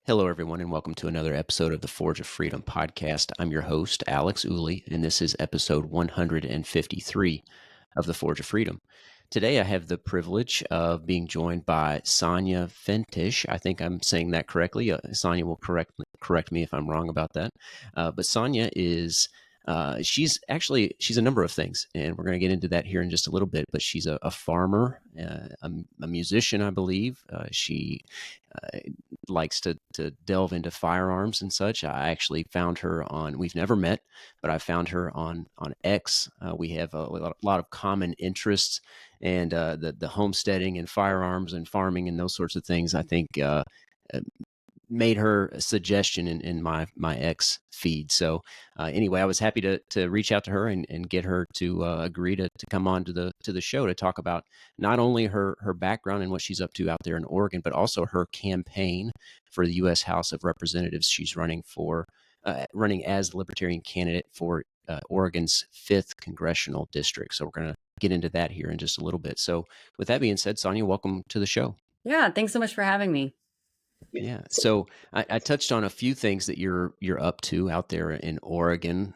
Hello, everyone, and welcome to another episode of the Forge of Freedom podcast. I'm your host, Alex Ooley, and this is episode 153 of the Forge of Freedom. Today, I have the privilege of being joined by Sonja Feintech. I think I'm saying that correctly. Sonja will correct me if I'm wrong about that. But Sonja is she's a number of things, and we're going to get into that here in just a little bit. But she's a farmer, a musician, I believe. She likes to delve into firearms and such. I actually found her on. We've never met, but I found her on X. We have a lot of common interests, and the homesteading and firearms and farming and those sorts of things. I think made her a suggestion in my X feed. So anyway, I was happy to reach out to her and get her to agree to come on to the show to talk about not only her background and what she's up to out there in Oregon, but also her campaign for the U.S. House of Representatives. She's running as the Libertarian candidate for Oregon's 5th congressional district. So we're going to get into that here in just a little bit. So with that being said, Sonja, welcome to the show. Yeah, thanks so much for having me. Yeah. So I touched on a few things that you're up to out there in Oregon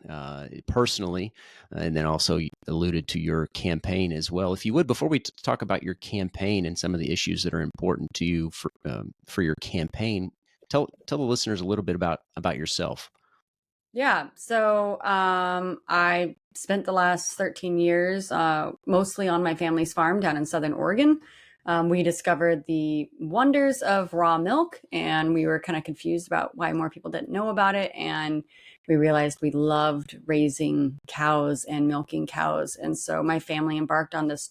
personally, and then also you alluded to your campaign as well. If you would, before we talk about your campaign and some of the issues that are important to you for your campaign, tell the listeners a little bit about yourself. Yeah, so I spent the last 13 years mostly on my family's farm down in Southern Oregon. We discovered the wonders of raw milk, and we were kind of confused about why more people didn't know about it. And we realized we loved raising cows and milking cows. And so my family embarked on this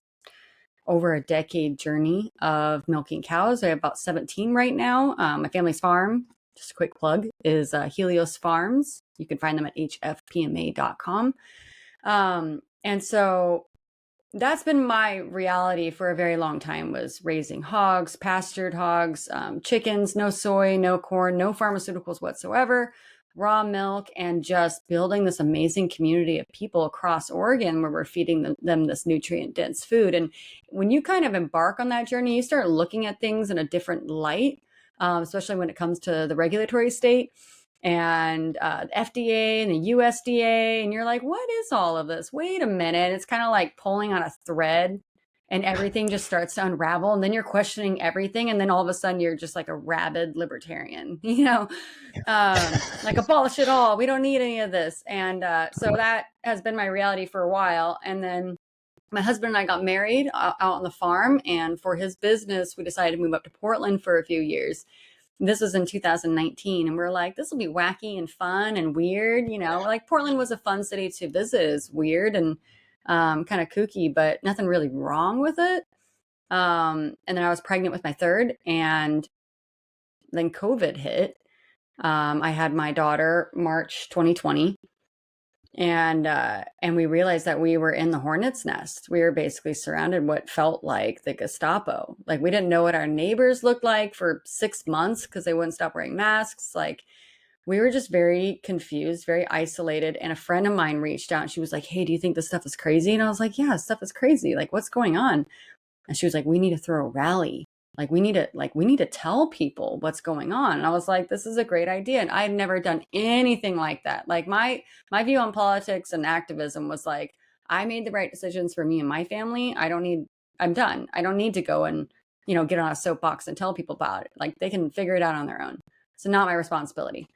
over a decade journey of milking cows. I have about 17 right now. My family's farm, just a quick plug, is Helios Farms. You can find them at hfpma.com. And so that's been my reality for a very long time, was raising hogs, pastured hogs, chickens, no soy, no corn, no pharmaceuticals whatsoever, raw milk, and just building this amazing community of people across Oregon where we're feeding them this nutrient dense food. And when you kind of embark on that journey, you start looking at things in a different light, especially when it comes to the regulatory state and the FDA and the USDA. And you're like, what is all of this? Wait a minute. It's kind of like pulling on a thread and everything just starts to unravel. And then you're questioning everything. And then all of a sudden you're just like a rabid libertarian, like abolish it all. We don't need any of this. And so that has been my reality for a while. And then my husband and I got married out on the farm. And for his business, we decided to move up to Portland for a few years. This was in 2019, and we're like, this will be wacky and fun and weird. Like Portland was a fun city to visit. It's weird and kind of kooky, but nothing really wrong with it. And then I was pregnant with my third, and then COVID hit. I had my daughter March 2020. And we realized that we were in the hornet's nest. We were basically surrounded what felt like the Gestapo. Like, we didn't know what our neighbors looked like for 6 months because they wouldn't stop wearing masks. Like, we were just very confused, very isolated. And a friend of mine reached out and she was like, hey, do you think this stuff is crazy? And I was like, yeah, stuff is crazy. Like, what's going on? And she was like, we need to throw a rally. We need to tell people what's going on. And I was like, this is a great idea. And I had never done anything like that. Like, my view on politics and activism was like, I made the right decisions for me and my family. I'm done. I don't need to go and, get on a soapbox and tell people about it. Like, they can figure it out on their own. It's not my responsibility.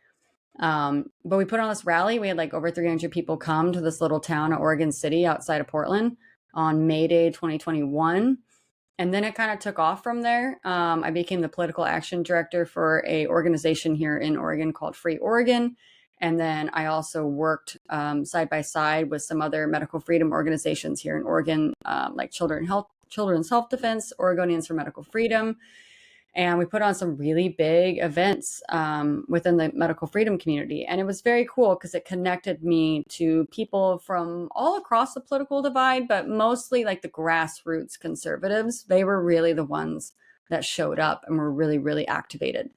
But we put on this rally. We had like over 300 people come to this little town of Oregon City outside of Portland on May Day 2021. And then it kind of took off from there. I became the political action director for a organization here in Oregon called Free Oregon. And then I also worked side by side with some other medical freedom organizations here in Oregon, like Children's Health Defense, Oregonians for Medical Freedom. And we put on some really big events within the medical freedom community. And it was very cool because it connected me to people from all across the political divide, but mostly like the grassroots conservatives. They were really the ones that showed up and were really, really activated.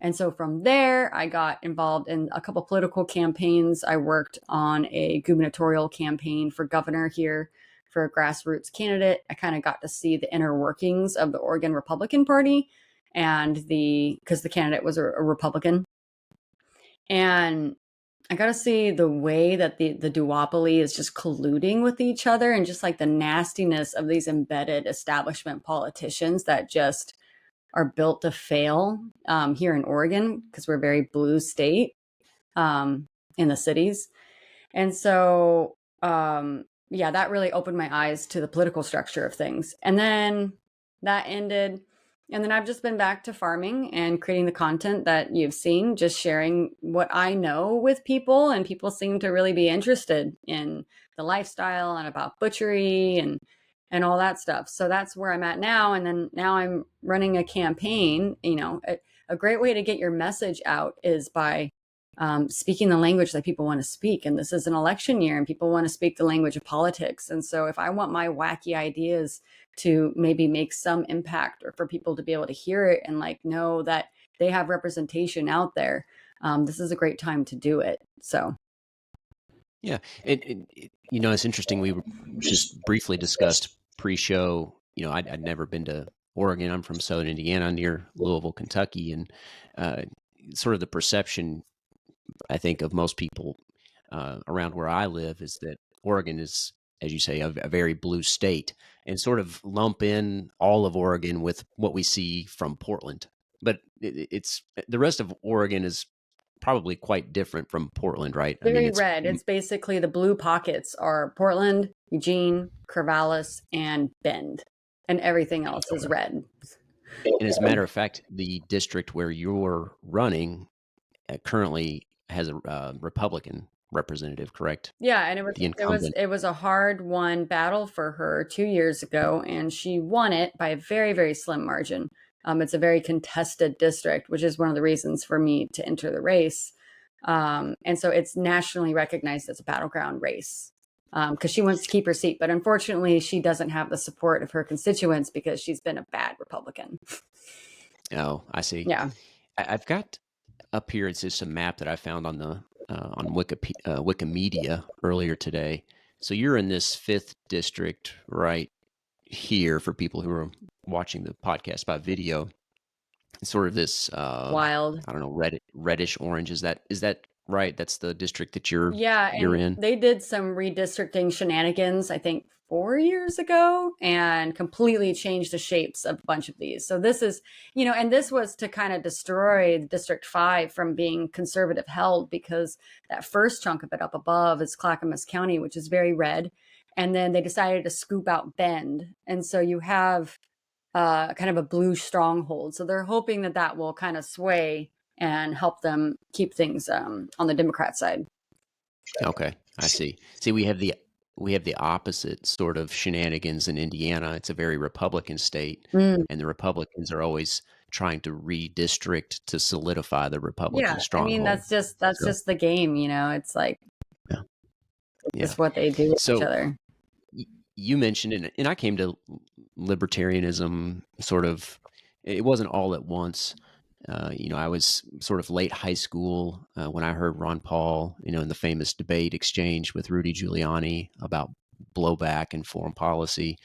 And so from there, I got involved in a couple political campaigns. I worked on a gubernatorial campaign for governor here for a grassroots candidate. I kind of got to see the inner workings of the Oregon Republican Party. and because the candidate was a Republican. And I got to see the way that the duopoly is just colluding with each other, and just like the nastiness of these embedded establishment politicians that just are built to fail here in Oregon, because we're a very blue state in the cities. And so, yeah, that really opened my eyes to the political structure of things. And then that ended. And then I've just been back to farming and creating the content that you've seen, just sharing what I know with people. And people seem to really be interested in the lifestyle and about butchery and all that stuff. So that's where I'm at now. And then now I'm running a campaign. A great way to get your message out is by speaking the language that people want to speak. And this is an election year, and people want to speak the language of politics. And so if I want my wacky ideas to maybe make some impact, or for people to be able to hear it and like know that they have representation out there, this is a great time to do it. So Yeah. It's interesting. We just briefly discussed pre-show. I'd never been to Oregon. I'm from Southern Indiana, near Louisville, Kentucky. And sort of the perception, I think, of most people around where I live is that Oregon is, as you say, a very blue state, and sort of lump in all of Oregon with what we see from Portland. But it's the rest of Oregon is probably quite different from Portland, right? I mean, very red. It's basically the blue pockets are Portland, Eugene, Corvallis, and Bend, and everything else is red. And as a matter of fact, the district where you're running currently has a Republican representative, correct? Yeah, and The incumbent. it was a hard won battle for her 2 years ago, and she won it by a very, very slim margin. It's a very contested district, which is one of the reasons for me to enter the race. And so it's nationally recognized as a battleground race, because she wants to keep her seat. But unfortunately, she doesn't have the support of her constituents because she's been a bad Republican. Oh, I see. Yeah. I've got up here, it's just a map that I found on the on Wikimedia earlier today. So you're in this 5th district right here for people who are watching the podcast by video. It's sort of this Wild. I don't know, reddish orange. Is that right? That's the district that Yeah, you're and in. they did some redistricting shenanigans, I think 4 years ago, and completely changed the shapes of a bunch of these. So this is, and this was to kind of destroy District 5 from being conservative held, because that first chunk of it up above is Clackamas County, which is very red. And then they decided to scoop out Bend. And so you have kind of a blue stronghold. So they're hoping that that will kind of sway and help them keep things on the Democrat side. Okay, I see. See, we have the opposite sort of shenanigans in Indiana. It's a very Republican state, Mm. and the Republicans are always trying to redistrict to solidify the Republican Yeah, I mean stronghold. that's So, just the game, It's like yeah, it's yeah. just what they do with each So other. you mentioned, and I came to libertarianism sort of, it wasn't all at once. I was sort of late high school when I heard Ron Paul, in the famous debate exchange with Rudy Giuliani about blowback and foreign policy.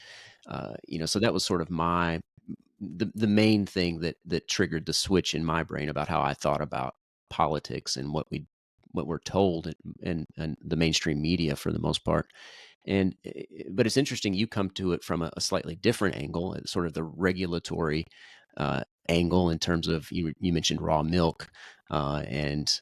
So that was sort of the main thing that triggered the switch in my brain about how I thought about politics and what we're told and the mainstream media for the most part. But it's interesting, you come to it from a slightly different angle, sort of the regulatory angle, in terms of you mentioned raw milk and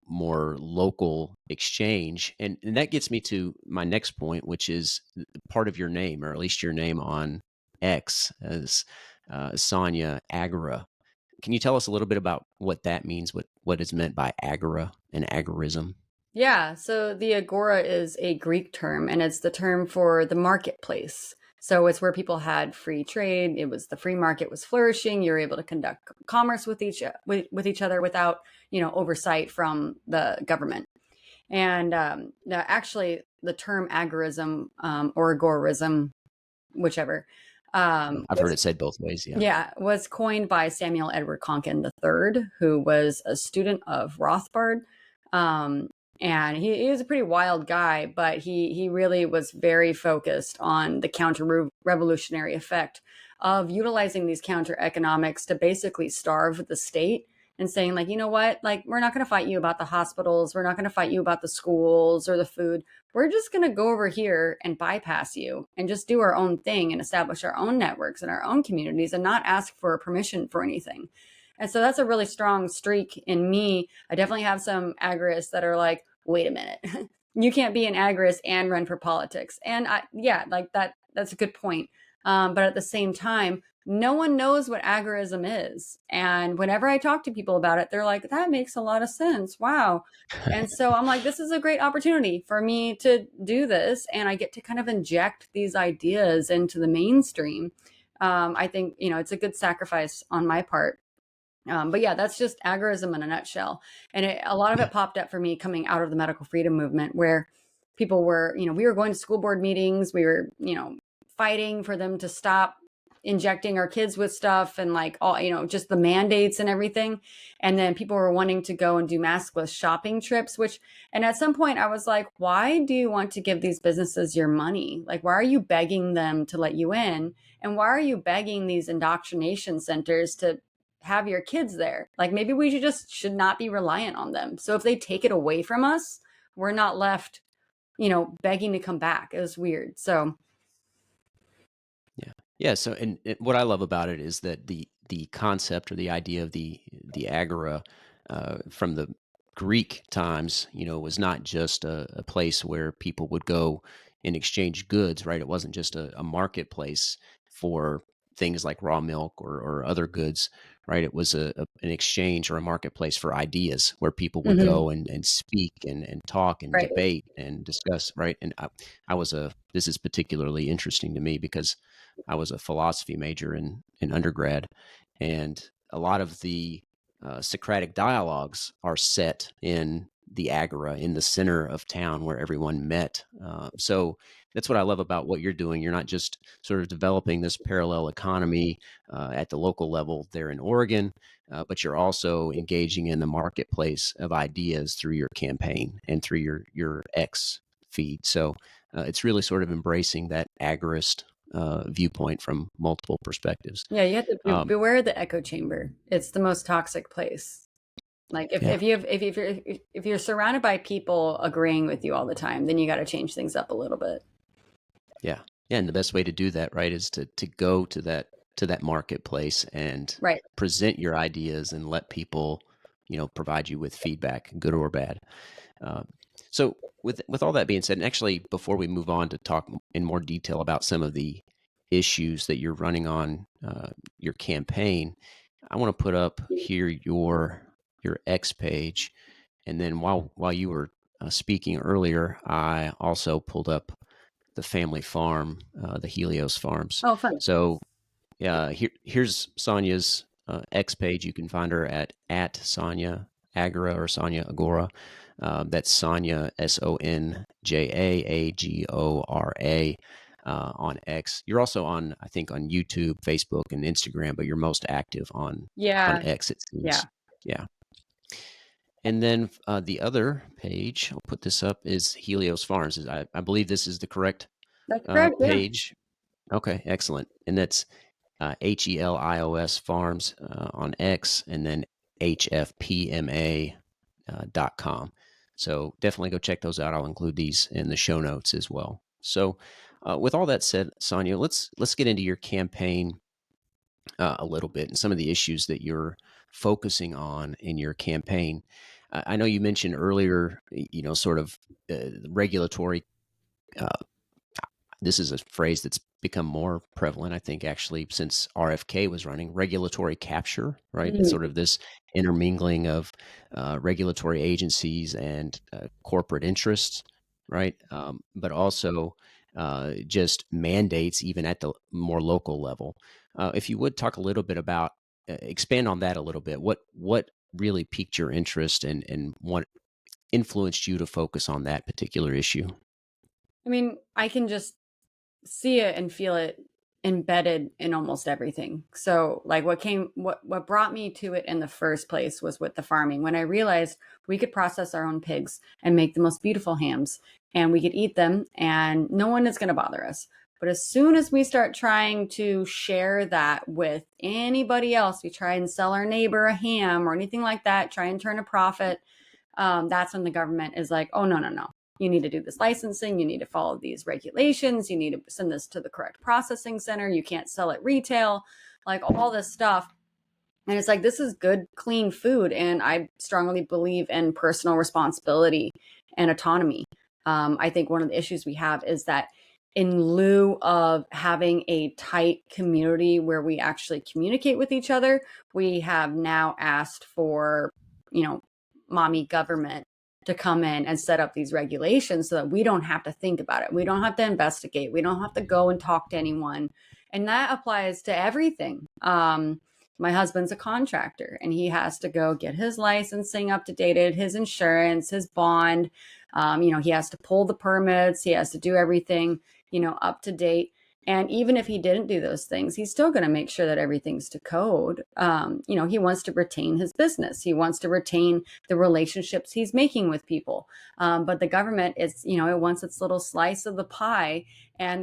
more local exchange, and that gets me to my next point, which is part of your name, or at least your name on X, as Sonja Agora. Can you tell us a little bit about what that means, what is meant by Agora and agorism? Yeah, so the Agora is a Greek term, and it's the term for the marketplace. So it's where people had free trade. It was the free market was flourishing. You're able to conduct commerce with each other without, oversight from the government. And actually, the term agorism or agorism, whichever, I've heard it said both ways. Yeah. yeah, was coined by Samuel Edward Konkin III, who was a student of Rothbard. Um, and he was a pretty wild guy, but he really was very focused on the counter revolutionary effect of utilizing these counter economics to basically starve the state and saying, like, you know what, like, we're not going to fight you about the hospitals. We're not going to fight you about the schools or the food. We're just going to go over here and bypass you and just do our own thing and establish our own networks and our own communities and not ask for permission for anything. And so that's a really strong streak in me. I definitely have some agorists that are like, wait a minute, you can't be an agorist and run for politics. And yeah, like that's a good point. But at the same time, no one knows what agorism is. And whenever I talk to people about it, they're like, that makes a lot of sense. Wow. And so I'm like, this is a great opportunity for me to do this. And I get to kind of inject these ideas into the mainstream. I think, it's a good sacrifice on my part. But yeah, that's just agorism in a nutshell. And a lot of it popped up for me coming out of the medical freedom movement, where people were, we were going to school board meetings. We were, fighting for them to stop injecting our kids with stuff and like all, just the mandates and everything. And then people were wanting to go and do maskless shopping trips, and at some point I was like, why do you want to give these businesses your money? Like, why are you begging them to let you in? And why are you begging these indoctrination centers to have your kids there? Like, maybe we should not be reliant on them. So if they take it away from us, we're not left, begging to come back. It was weird. So Yeah. So, and what I love about it is that the concept or the idea of the agora from the Greek times, was not just a place where people would go and exchange goods, right? It wasn't just a marketplace for things like raw milk or other goods, right? It was an exchange or a marketplace for ideas where people would go and speak and talk and right. debate and discuss, right? And this is particularly interesting to me because I was a philosophy major in undergrad, and a lot of the Socratic dialogues are set in the Agora, in the center of town where everyone met. So that's what I love about what you're doing. You're not just sort of developing this parallel economy at the local level there in Oregon, but you're also engaging in the marketplace of ideas through your campaign and through your X feed. So it's really sort of embracing that agorist viewpoint from multiple perspectives. Yeah, you have to beware the echo chamber. It's the most toxic place. Like Yeah, if you're surrounded by people agreeing with you all the time, then you got to change things up a little bit. yeah, yeah. And the best way to do that, right, is to go to that marketplace and Right. present your ideas and let people, provide you with feedback, good or bad. Uh, so with all that being said, and actually before we move on to talk in more detail about some of the issues that you're running on your campaign, I want to put up here your X page, and then while you were speaking earlier, I also pulled up the family farm, the Helios Farms. Oh, fun. So yeah, here's Sonja's X page. You can find her at Sonja Agora or Sonja Agora. That's Sonja SonjaAgora on X. You're also on, I think, on YouTube, Facebook, and Instagram, but you're most active on Yeah. X, it Yeah. seems. Yeah. And then the other page, I'll put this up, is Helios Farms. I believe this is the correct That's correct. Yeah. page. Okay, excellent. And that's HELIOS Farms on X, and then HFPMA.com. So definitely go check those out. I'll include these in the show notes as well. So with all that said, Sonja, let's get into your campaign a little bit and some of the issues that you're focusing on in your campaign. I know you mentioned earlier, sort of regulatory. Uh, this is a phrase that's become more prevalent, I think, actually, since RFK was running, regulatory capture, right? It's sort of this intermingling of regulatory agencies and corporate interests, right? But also just mandates, even at the more local level. If you would talk a little bit about, expand on that a little bit, what really piqued your interest and what influenced you to focus on that particular issue? I mean, I can just see it and feel it embedded in almost everything. So like what brought me to it in the first place was with the farming. When I realized we could process our own pigs and make the most beautiful hams and we could eat them and no one is going to bother us. But as soon as we start trying to share that with anybody else, we try and sell our neighbor a ham or anything like that, try and turn a profit, that's when the government is like, oh, no, no, no. You need to do this licensing. You need to follow these regulations. You need to send this to the correct processing center. You can't sell at retail, like all this stuff. And it's like, this is good, clean food. And I strongly believe in personal responsibility and autonomy. I think one of the issues we have is that in lieu of having a tight community where we actually communicate with each other, we have now asked for, mommy government to come in and set up these regulations so that we don't have to think about it. We don't have to investigate. We don't have to go and talk to anyone. And that applies to everything. My husband's a contractor and he has to go get his licensing up to date, his insurance, his bond. He has to pull the permits. He has to do everything, up to date. And even if he didn't do those things, he's still going to make sure that everything's to code. He wants to retain his business. He wants to retain the relationships he's making with people. But the government is, it wants its little slice of the pie. And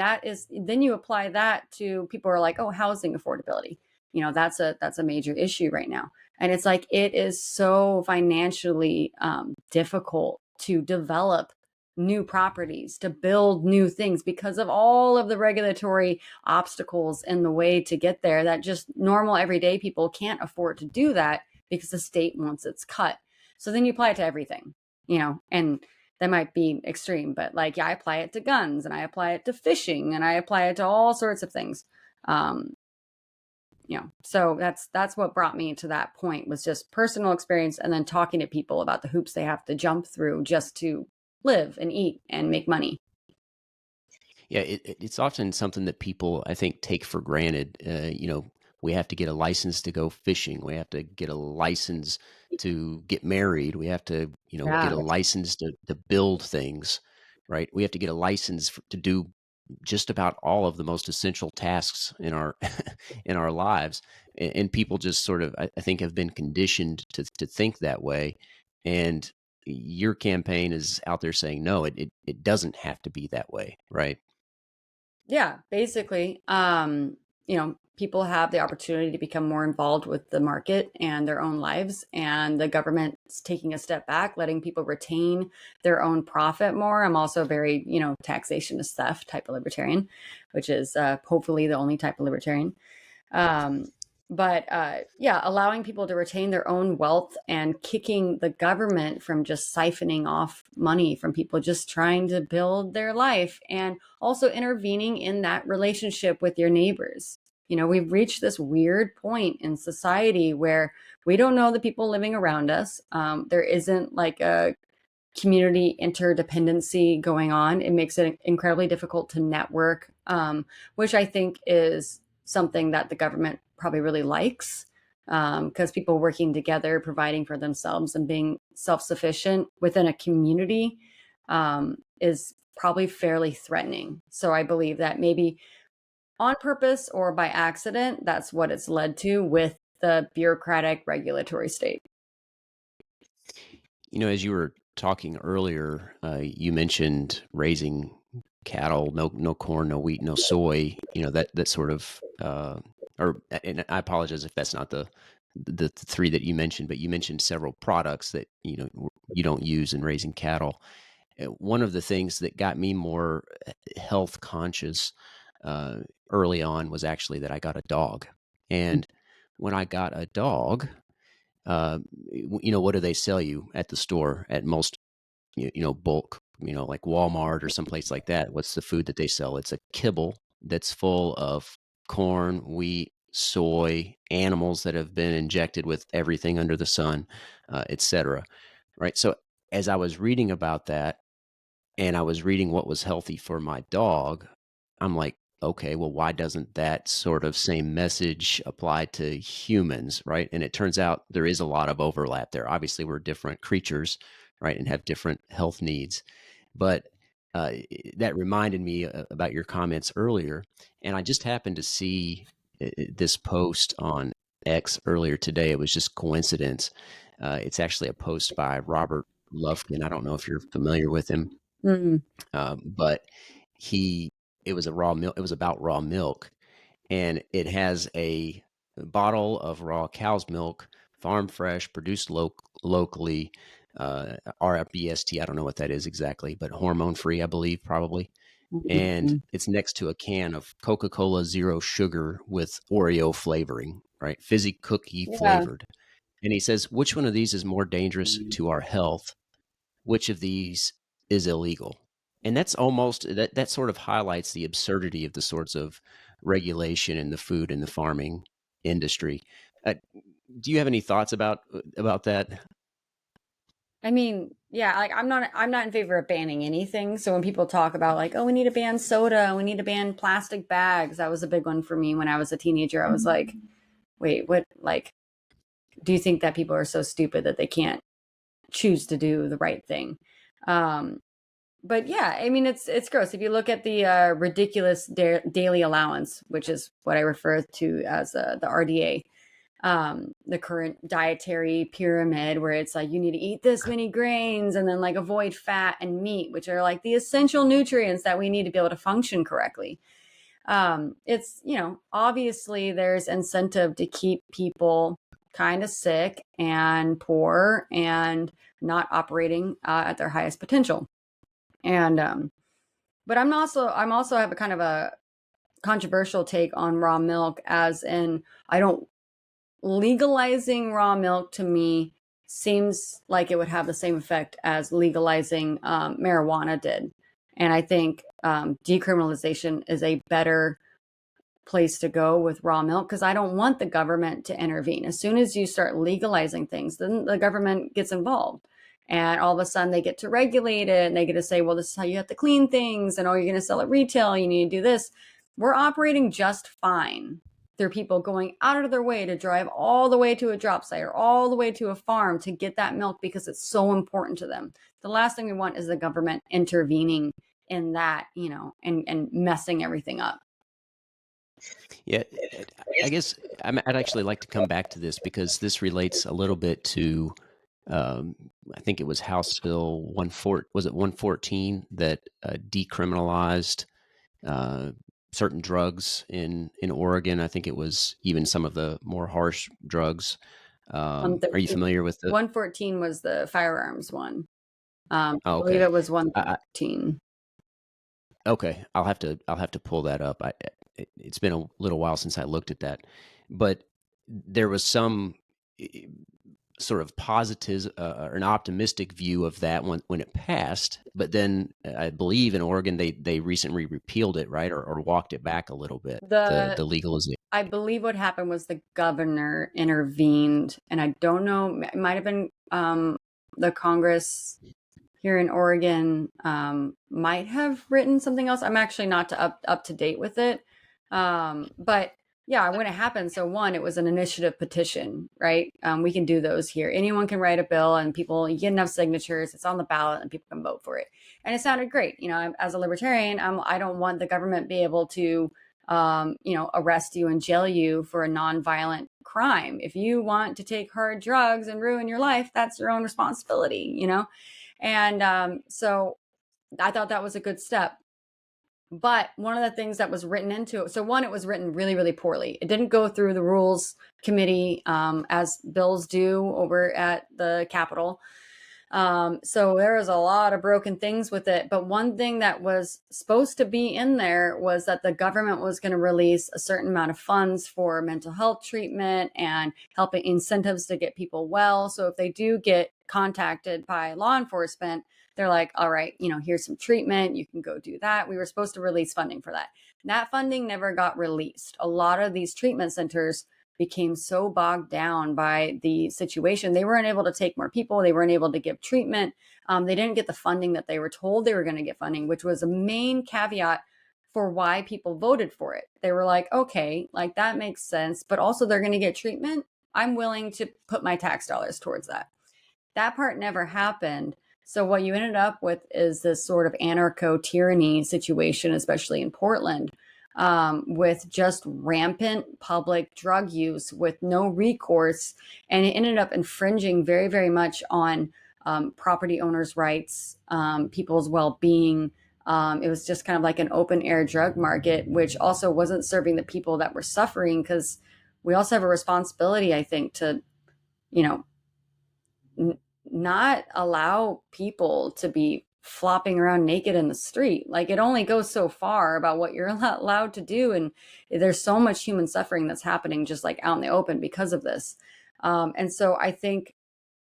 then you apply that to people who are like, oh, housing affordability. That's a major issue right now. And it's like, it is so financially difficult to develop new properties, to build new things because of all of the regulatory obstacles in the way to get there, that just normal everyday people can't afford to do that because the state wants its cut. So then you apply it to everything, and that might be extreme, but I apply it to guns and I apply it to fishing and I apply it to all sorts of things. So that's what brought me to that point, was just personal experience and then talking to people about the hoops they have to jump through just to live and eat and make money. Yeah, it's often something that people, I think, take for granted. We have to get a license to go fishing. We have to get a license to get married. We have to, get a license to build things, right? We have to get a license to do just about all of the most essential tasks in our in our lives. And people just sort of, I think, have been conditioned to think that way. And your campaign is out there saying, no, it doesn't have to be that way, right? Yeah, basically, people have the opportunity to become more involved with the market and their own lives, and the government's taking a step back, letting people retain their own profit more. I'm also very, taxation is theft type of libertarian, which is hopefully the only type of libertarian. But allowing people to retain their own wealth and kicking the government from just siphoning off money from people just trying to build their life, and also intervening in that relationship with your neighbors. We've reached this weird point in society where we don't know the people living around us. There isn't like a community interdependency going on. It makes it incredibly difficult to network, which I think is something that the government probably really likes, because people working together, providing for themselves and being self-sufficient within a community is probably fairly threatening. So I believe that maybe on purpose or by accident, that's what it's led to with the bureaucratic regulatory state. As you were talking earlier, you mentioned raising cattle, no corn, no wheat, no soy, that sort of, and I apologize if that's not the three that you mentioned, but you mentioned several products that, you don't use in raising cattle. One of the things that got me more health conscious early on was actually that I got a dog. And when I got a dog, what do they sell you at the store at most, bulk, like Walmart or someplace like that? What's the food that they sell? It's a kibble that's full of corn, wheat, soy, animals that have been injected with everything under the sun, etc. Right. So as I was reading about that, and I was reading what was healthy for my dog, I'm like, okay, well, why doesn't that sort of same message apply to humans, right? And it turns out there is a lot of overlap there. Obviously, we're different creatures, right, and have different health needs. But that reminded me about your comments earlier. And I just happened to see this post on X earlier today. It was just coincidence. It's actually a post by Robert Lufkin. I don't know if you're familiar with him. Mm. But he it was a raw milk. It was about raw milk, and it has a bottle of raw cow's milk, farm fresh, produced locally, RBST. I don't know what that is exactly, but hormone free, I believe, probably. And Mhm. it's next to a can of Coca-Cola Zero Sugar with Oreo flavoring, right? Fizzy cookie Yeah. flavored. And he says, which one of these is more dangerous to our health? Which of these is illegal? And that's almost that sort of highlights the absurdity of the sorts of regulation in the food and the farming industry. Uh, do you have any thoughts about that? I mean, yeah, like I'm not in favor of banning anything. So when people talk about like, oh, we need to ban soda, we need to ban plastic bags, that was a big one for me when I was a teenager. I was like, wait, what? Like, do you think that people are so stupid that they can't choose to do the right thing? Um, but yeah, I mean, it's gross. If you look at the ridiculous daily allowance, which is what I refer to as the RDA, the current dietary pyramid, where it's like you need to eat this many grains and then like avoid fat and meat, which are like the essential nutrients that we need to be able to function correctly. It's, obviously there's incentive to keep people kind of sick and poor and not operating at their highest potential. And but I'm also have a kind of a controversial take on raw milk, as in I don't legalizing raw milk to me seems like it would have the same effect as legalizing marijuana did. And I think decriminalization is a better place to go with raw milk, because I don't want the government to intervene. As soon as you start legalizing things, then the government gets involved. And all of a sudden they get to regulate it and they get to say, well, this is how you have to clean things. And oh, you're going to sell at retail. You need to do this. We're operating just fine. There are people going out of their way to drive all the way to a drop site or all the way to a farm to get that milk because it's so important to them. The last thing we want is the government intervening in that, and messing everything up. Yeah, I guess I'd actually like to come back to this because this relates a little bit to, um, I think it was House Bill 114 that decriminalized uh, certain drugs in Oregon. I think it was even some of the more harsh drugs. Are you 113. familiar with the? 114 was the firearms one. I Oh, believe okay. it was I, 113. Okay, I'll have to pull that up. It's been a little while since I looked at that, but there was some eh, sort of positive or an optimistic view of that when it passed. But then I believe in Oregon they recently repealed it, right, or walked it back a little bit. The The legalization. I believe what happened was the governor intervened, and I don't know, it might have been the Congress here in Oregon might have written something else. I'm actually not up to date with it. But yeah, when it happened, so one, it was an initiative petition, right? We can do those here. Anyone can write a bill, and people, you get enough signatures, it's on the ballot, and people can vote for it. And it sounded great. As a libertarian, I don't want the government be able to, arrest you and jail you for a nonviolent crime. If you want to take hard drugs and ruin your life, that's your own responsibility. And so I thought that was a good step. But one of the things that was written into it, so one, it was written really, really poorly. It didn't go through the rules committee as bills do over at the Capitol. So there was a lot of broken things with it. But one thing that was supposed to be in there was that the government was going to release a certain amount of funds for mental health treatment and helping incentives to get people well. So if they do get contacted by law enforcement, they're like, all right, here's some treatment. You can go do that. We were supposed to release funding for that. That funding never got released. A lot of these treatment centers became so bogged down by the situation. They weren't able to take more people. They weren't able to give treatment. They didn't get the funding that they were told they were going to get funding, which was a main caveat for why people voted for it. They were like, okay, like that makes sense, but also they're going to get treatment. I'm willing to put my tax dollars towards that. That part never happened. So what you ended up with is this sort of anarcho-tyranny situation, especially in Portland, with just rampant public drug use with no recourse. And it ended up infringing very, very much on property owners' rights, people's well-being, It was just kind of like an open air drug market, which also wasn't serving the people that were suffering, because we also have a responsibility, I think, to, you know, not allow people to be flopping around naked in the street. Like, it only goes so far about what you're allowed to do. And there's so much human suffering that's happening just like out in the open because of this. And so I think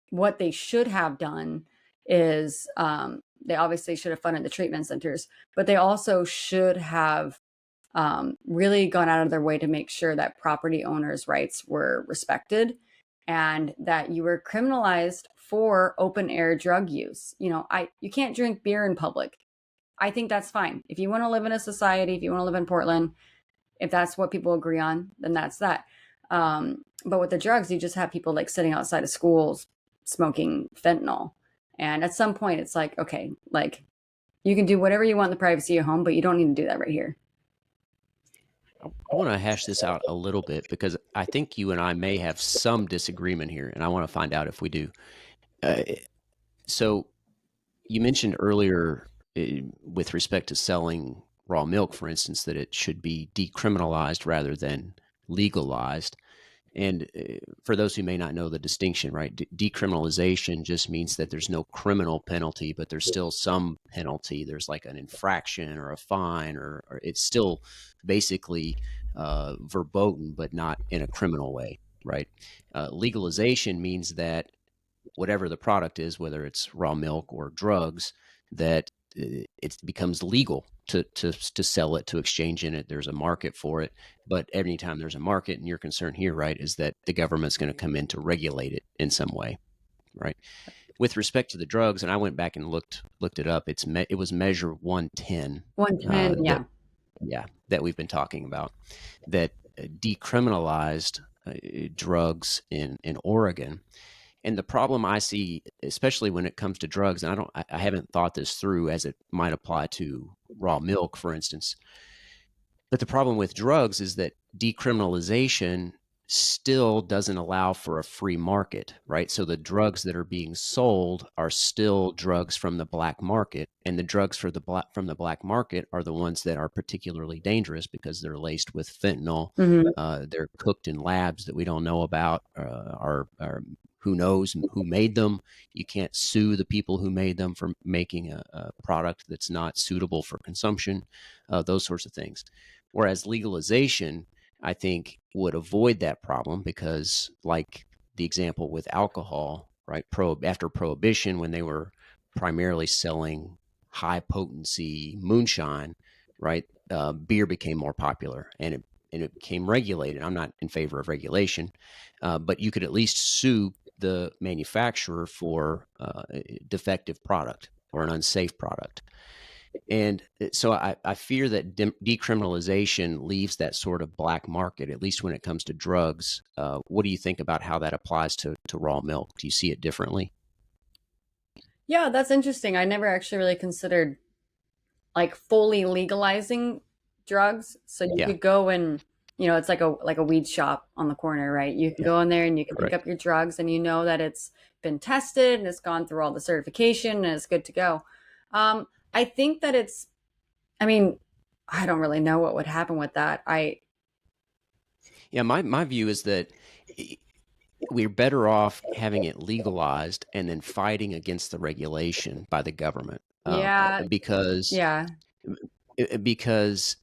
what they should have done is, they obviously should have funded the treatment centers, but they also should have really gone out of their way to make sure that property owners' rights were respected, and that you were criminalized for open air drug use. You can't drink beer in public. I think that's fine. If you want to live in a society, if you want to live in Portland, if that's what people agree on, then that's that. But with the drugs, you just have people like sitting outside of schools smoking fentanyl. And at some point, it's like, okay, like, you can do whatever you want in the privacy of home, but you don't need to do that right here. I want to hash this out a little bit because I think you and I may have some disagreement here, and I want to find out if we do. Uh, so you mentioned earlier, with respect to selling raw milk, for instance, that it should be decriminalized rather than legalized. And for those who may not know the distinction, right, decriminalization just means that there's no criminal penalty, but there's still some penalty. There's like an infraction or a fine, or it's still basically verboten, but not in a criminal way, right? Legalization means that whatever the product is, whether it's raw milk or drugs, that it becomes legal to sell it, to exchange in it. There's a market for it. But anytime there's a market, and your concern here, right, is that the government's going to come in to regulate it in some way, right? With respect to the drugs, and I went back and looked it up. It was Measure 110. 110, yeah. That we've been talking about, that decriminalized drugs in Oregon. And the problem I see, especially when it comes to drugs, and I haven't thought this through as it might apply to raw milk, for instance. But the problem with drugs is that decriminalization still doesn't allow for a free market, right? So the drugs that are being sold are still drugs from the black market, and the drugs from the black market are the ones that are particularly dangerous because they're laced with fentanyl. They're cooked in labs that we don't know about, are who knows who made them. You can't sue the people who made them for making a product that's not suitable for consumption, those sorts of things. Whereas legalization, I think, would avoid that problem because, like the example with alcohol, right? After Prohibition, when they were primarily selling high potency moonshine, right? Beer became more popular, and it became regulated. I'm not in favor of regulation, but you could at least sue the manufacturer for a defective product or an unsafe product. And so I fear that decriminalization leaves that sort of black market, at least when it comes to drugs. What do you think about how that applies to raw milk? Do you see it differently? Yeah, that's interesting. I never actually really considered like fully legalizing drugs. So you Yeah, could go and, it's like a weed shop on the corner, right? You can yeah, go in there and you can pick correct. up your drugs, and you know that it's been tested and it's gone through all the certification and it's good to go. I think that I mean, I don't really know what would happen with that. Yeah, my view is that we're better off having it legalized and then fighting against the regulation by the government, Yeah, because yeah.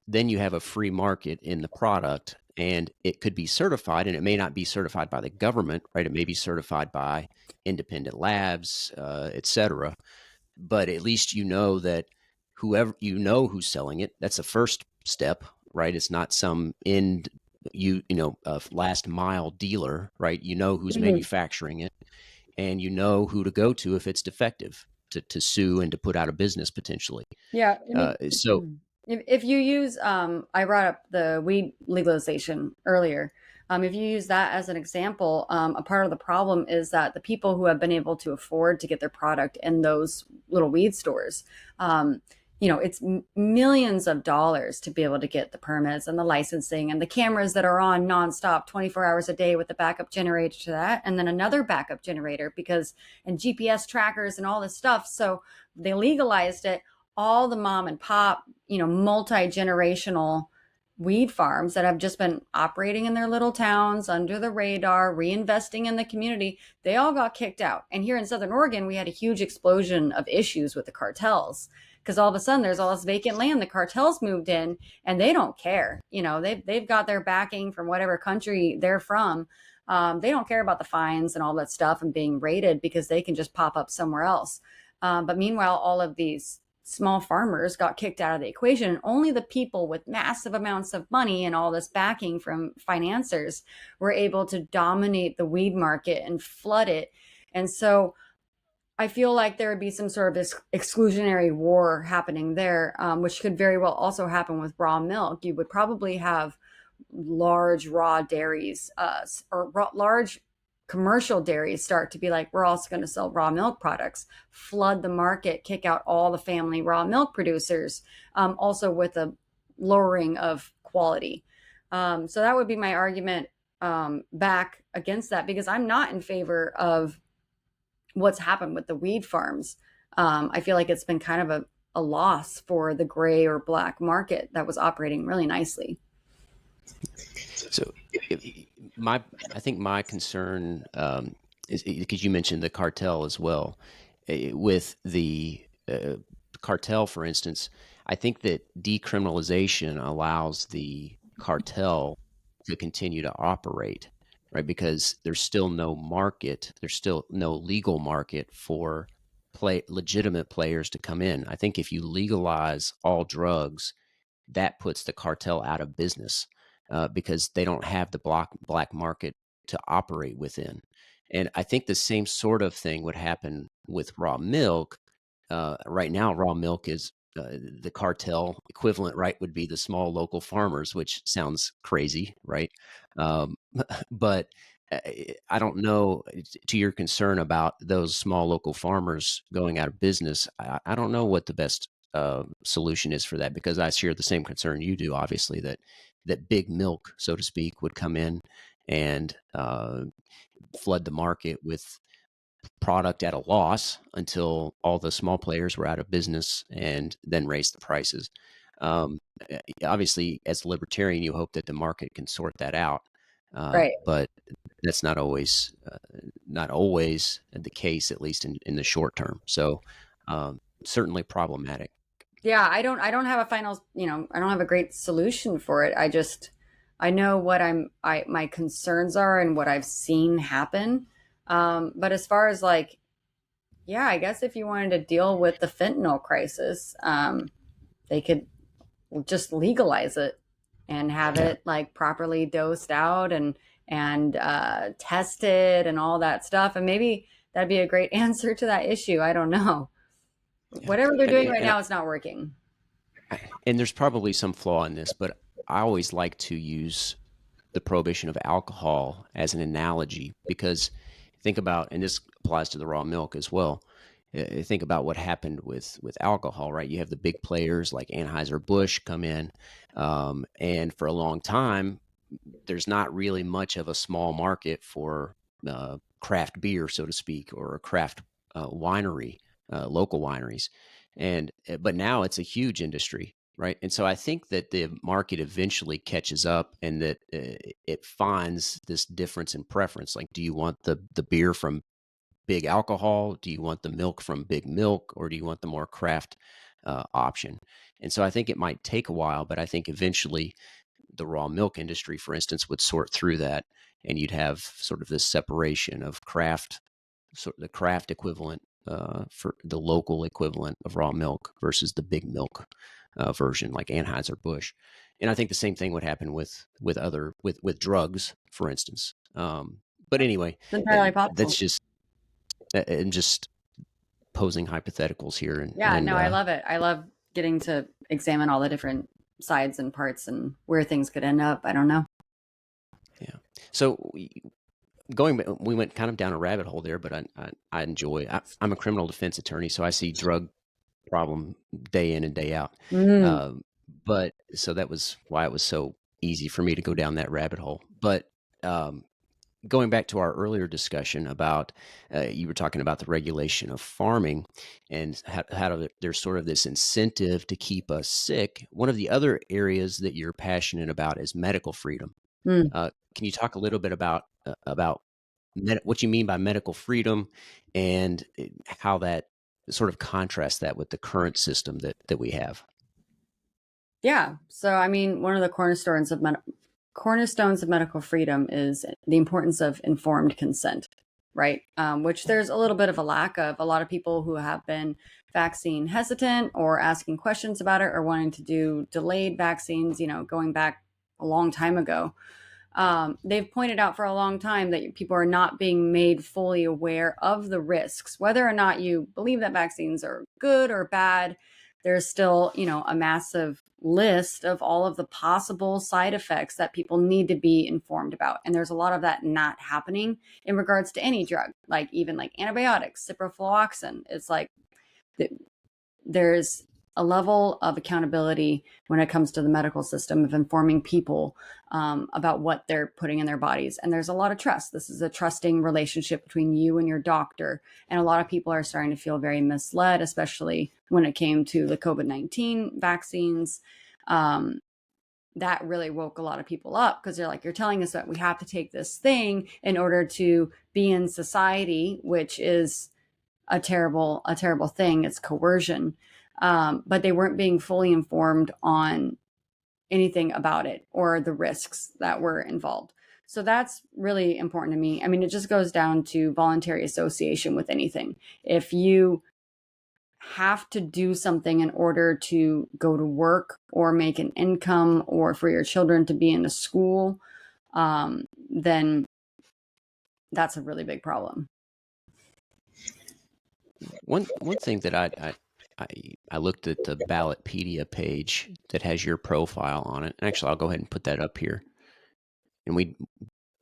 then you have a free market in the product, and it could be certified, and it may not be certified by the government, right? It may be certified by independent labs, et cetera. But at least you know that whoever, who's selling it. That's the first step, right? It's not some last mile dealer, right? You know who's Mhm. manufacturing it, and you know who to go to if it's defective, to sue and to put out of business potentially. Yeah, I mean, So if you use, I brought up the weed legalization earlier. If you use that as an example, a part of the problem is that the people who have been able to afford to get their product in those little weed stores, it's millions of dollars to be able to get the permits and the licensing and the cameras that are on nonstop 24 hours a day with the backup generator to that, and then another backup generator and GPS trackers and all this stuff. So they legalized it. all the mom and pop, multi-generational weed farms that have just been operating in their little towns under the radar, reinvesting in the community, they all got kicked out. And here in Southern Oregon, we had a huge explosion of issues with the cartels because all of a sudden there's all this vacant land. The cartels moved in and they don't care. They've got their backing from whatever country they're from. They don't care about the fines and all that stuff and being raided because they can just pop up somewhere else. But meanwhile, all of these small farmers got kicked out of the equation, and only the people with massive amounts of money and all this backing from financiers were able to dominate the weed market and flood it. And so I feel like there would be some sort of exclusionary war happening there, which could very well also happen with raw milk. You would probably have large raw dairies large commercial dairies start to be like, we're also going to sell raw milk products, flood the market, kick out all the family raw milk producers, also with a lowering of quality. So that would be my argument back against that, because I'm not in favor of what's happened with the weed farms. I feel like it's been kind of a loss for the gray or black market that was operating really nicely. So, I think my concern is because you mentioned the cartel as well. With the cartel, for instance, I think that decriminalization allows the cartel to continue to operate, right? Because there's still no market, there's still no legal market for legitimate players to come in. I think if you legalize all drugs, that puts the cartel out of business because they don't have the black market to operate within. And I think the same sort of thing would happen with raw milk. Right now, raw milk is the cartel equivalent, right? Would be the small local farmers, which sounds crazy, right? Um, but I don't know, to your concern about those small local farmers going out of business. I don't know what the best solution is for that, because I share the same concern you do, obviously, that big milk, so to speak, would come in and flood the market with product at a loss until all the small players were out of business, and then raise the prices. Um, Obviously, as a libertarian, you hope that the market can sort that out, Right. but that's not always the case, at least in the short term. So certainly problematic. Yeah, I don't have a final, I don't have a great solution for it. I know what my concerns are and what I've seen happen. But as far as like, yeah, I guess if you wanted to deal with the fentanyl crisis, they could just legalize it and have Yeah. it like properly dosed out and tested and all that stuff. And maybe that'd be a great answer to that issue. I don't know. Yeah. Whatever they're And, doing right and now, it's not working. and there's probably some flaw in this, but I always like to use the prohibition of alcohol as an analogy, because think about, and this applies to the raw milk as well. Think about what happened with alcohol, right? You have the big players like Anheuser-Busch come in, and for a long time, there's not really much of a small market for craft beer, so to speak, or a craft winery, local wineries, and but now it's a huge industry, right? And so I think that the market eventually catches up, and that it finds this difference in preference. Like, do you want the beer from big alcohol? Do you want the milk from big milk, or do you want the more craft option? And so I think it might take a while, but I think eventually the raw milk industry, for instance, would sort through that, and you'd have sort of this separation of craft, sort of the craft equivalent for the local equivalent of raw milk versus the big milk version, like Anheuser-Busch. And I think the same thing would happen with drugs, for instance. But anyway, It's entirely that's possible. just and just posing hypotheticals here, Yeah, no, I love it. I love getting to examine all the different sides and parts and where things could end up. I don't know. yeah. So we went kind of down a rabbit hole there, but I enjoy. I'm a criminal defense attorney, so I see drug problem day in and day out. Mm. Um, but so that was why it was so easy for me to go down that rabbit hole. But um, going back to our earlier discussion about, you were talking about the regulation of farming and there's sort of this incentive to keep us sick. One of the other areas that you're passionate about is medical freedom. Mm. Can you talk a little bit about what you mean by medical freedom and how that sort of contrasts that with the current system that we have? Yeah. So, I mean, one of the cornerstones of medical freedom is the importance of informed consent, right? Which there's a little bit of a lack of. A lot of people who have been vaccine hesitant or asking questions about it or wanting to do delayed vaccines, going back a long time ago, they've pointed out for a long time that people are not being made fully aware of the risks. Whether or not you believe that vaccines are good or bad, there's still, a massive list of all of the possible side effects that people need to be informed about. And there's a lot of that not happening in regards to any drug, like even like antibiotics, ciprofloxacin. It's like there's a level of accountability when it comes to the medical system of informing people about what they're putting in their bodies. And there's a lot of trust. This is a trusting relationship between you and your doctor. And a lot of people are starting to feel very misled, especially when it came to the COVID-19 vaccines. That really woke a lot of people up because they're like, you're telling us that we have to take this thing in order to be in society, which is a terrible thing. It's coercion. But they weren't being fully informed on anything about it or the risks that were involved. So that's really important to me. I mean, it just goes down to voluntary association with anything. If you have to do something in order to go to work or make an income or for your children to be in a school, then that's a really big problem. One thing that I looked at the Ballotpedia page that has your profile on it. Actually, I'll go ahead and put that up here. And we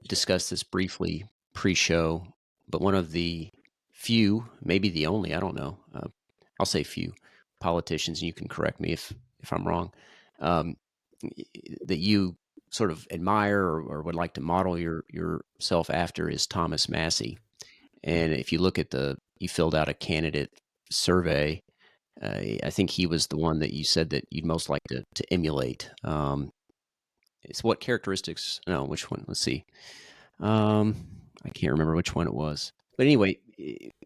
discussed this briefly pre-show, but one of the few, maybe the only, I don't know, I'll say few politicians, and you can correct me if I'm wrong, um, that you sort of admire or would like to model yourself after is Thomas Massey. And if you look at you filled out a candidate survey. I think he was the one that you said that you'd most like to emulate. It's what characteristics? No, which one? Let's see. I can't remember which one it was. But anyway,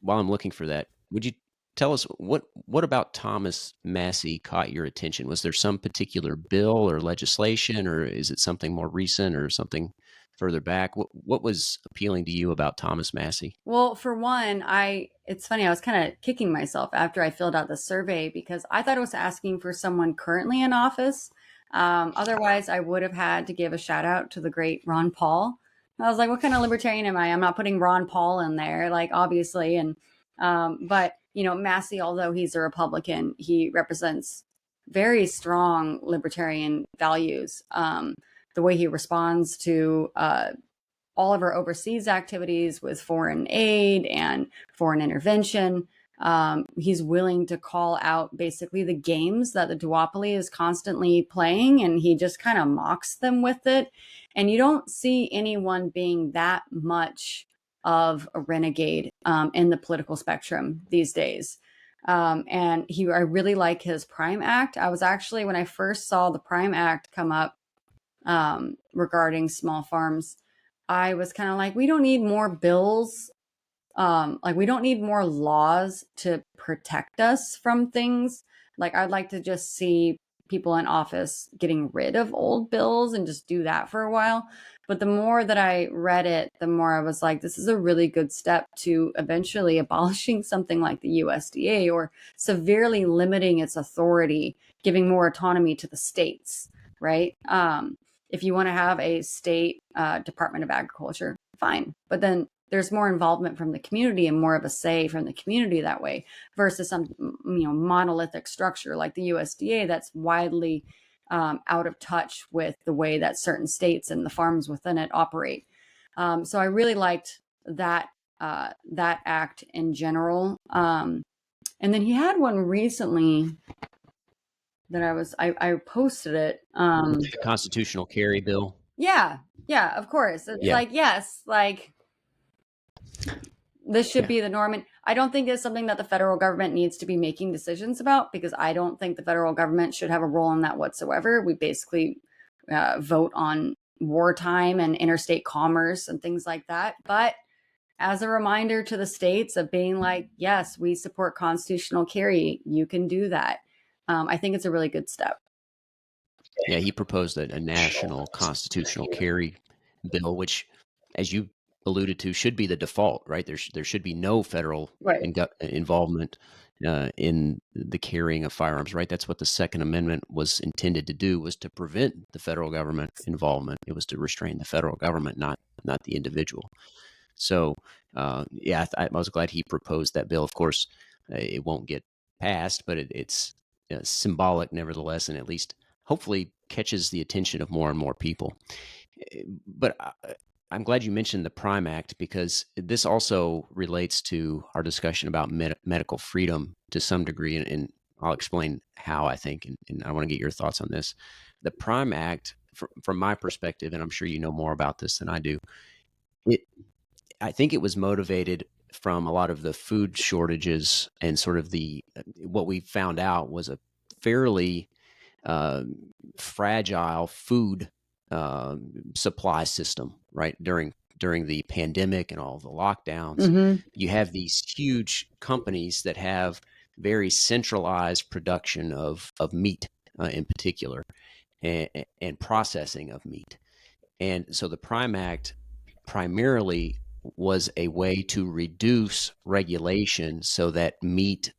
while I'm looking for that, would you tell us what about Thomas Massey caught your attention? Was there some particular bill or legislation, or is it something more recent or something further back? What was appealing to you about Thomas Massey? Well, for one, it's funny, I was kind of kicking myself after I filled out the survey because I thought it was asking for someone currently in office. Otherwise, I would have had to give a shout out to the great Ron Paul. I was like, what kind of libertarian am I? I'm not putting Ron Paul in there, like obviously. And but Massey, although he's a Republican, he represents very strong libertarian values. The way he responds to all of our overseas activities with foreign aid and foreign intervention. He's willing to call out basically the games that the duopoly is constantly playing, and he just kind of mocks them with it. And you don't see anyone being that much of a renegade in the political spectrum these days. And I really like his Prime Act. I was actually, when I first saw the Prime Act come up regarding small farms, I was kind of like, we don't need more bills. Like, we don't need more laws to protect us from things. Like, I'd like to just see people in office getting rid of old bills and just do that for a while. But the more that I read it, the more I was like, this is a really good step to eventually abolishing something like the USDA or severely limiting its authority, giving more autonomy to the states, right? If you want to have a state Department of Agriculture, fine. But then there's more involvement from the community and more of a say from the community that way versus some monolithic structure like the USDA that's widely out of touch with the way that certain states and the farms within it operate. So I really liked that act in general. And then he had one recently that I posted it. The constitutional carry bill. Yeah, of course. It's Yeah, like, yes, like this should yeah, be the norm. And I don't think it's something that the federal government needs to be making decisions about, because I don't think the federal government should have a role in that whatsoever. We basically vote on wartime and interstate commerce and things like that. But as a reminder to the states of being like, yes, we support constitutional carry, you can do that. I think it's a really good step. yeah. He proposed a national constitutional carry bill, which, as you alluded to, should be the default, right? There should be no federal Right. involvement in the carrying of firearms, right? That's what the Second Amendment was intended to do, was to prevent the federal government involvement. It was to restrain the federal government, not the individual. So, yeah, I was glad he proposed that bill. Of course, it won't get passed, but it's symbolic nevertheless, and at least hopefully catches the attention of more and more people. But I'm glad you mentioned the Prime Act, because this also relates to our discussion about medical freedom to some degree, and I'll explain how, I think, and I want to get your thoughts on this. The Prime Act, from my perspective, and I'm sure you know more about this than I do, it I think it was motivated from a lot of the food shortages and sort of the what we found out was a fairly uh, fragile food supply system, right? During the pandemic and all the lockdowns, Mm-hmm. you have these huge companies that have very centralized production of meat, in particular, and processing of meat. And so the Prime Act primarily was a way to reduce regulation so that meat